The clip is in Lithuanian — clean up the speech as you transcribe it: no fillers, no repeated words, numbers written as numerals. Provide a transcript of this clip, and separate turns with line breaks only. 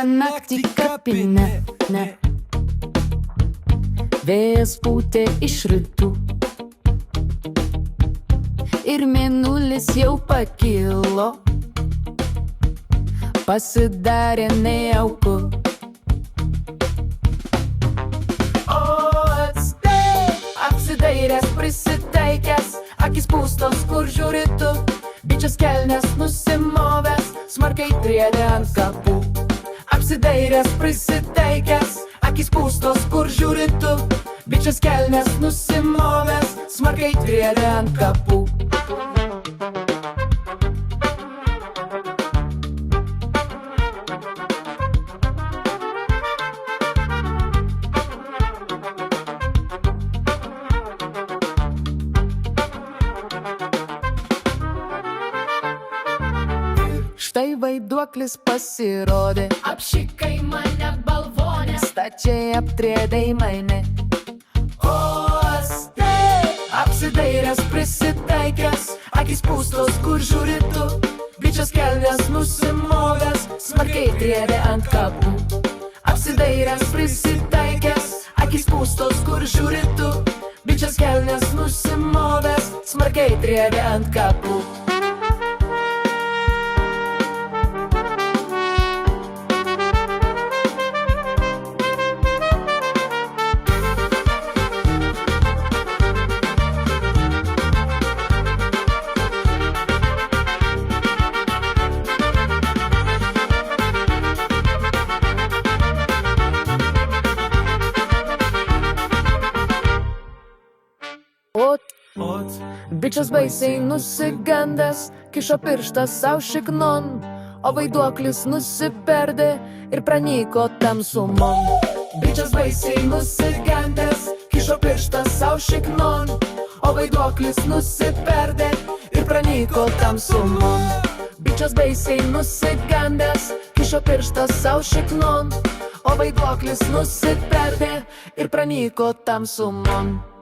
naktį kapinę. Vėjas pūtė iš rytų ir mėnulis jau pakilo, pasidarė nejauku. O atspėk, apsidairęs, prisitaikęs, akis pūstos, kur žiūri tu, bičias kelnes nusimovęs, smarkiai triedė ant kapų. Apsidairęs, prisitaikęs, akis pūstos, kur žiūri tu, bičias kelnes nusimovęs, smarkiai triedė ant kapų. Štai vaiduoklis pasirodė,
Apšikai mane balvonę,
stačiai aptrėdai mane.
o step,
Apsidairęs, prisitaikęs, akis pūstos, kur žiūri tu, bičias kelnes nusimovęs, smarkiai triedė ant kapų. Apsidairęs, prisitaikęs, akis pūstos, kur žiūri tu, bičias kelnes nusimovęs, smarkiai triedė ant kapų. Bičias baisiai nusigandęs, kišo pirštą sau šiknon, o vaiduoklis nusiperdė ir pranyko tamsumon. Bičias baisiai nusigandęs, kišo pirštą sau šiknon, o vaiduoklis nusiperdė ir pranyko tamsumon. Bičias baisiai nusigandęs, kišo pirštą sau šiknon, o vaiduoklis nusiperdė ir pranyko tamsumon.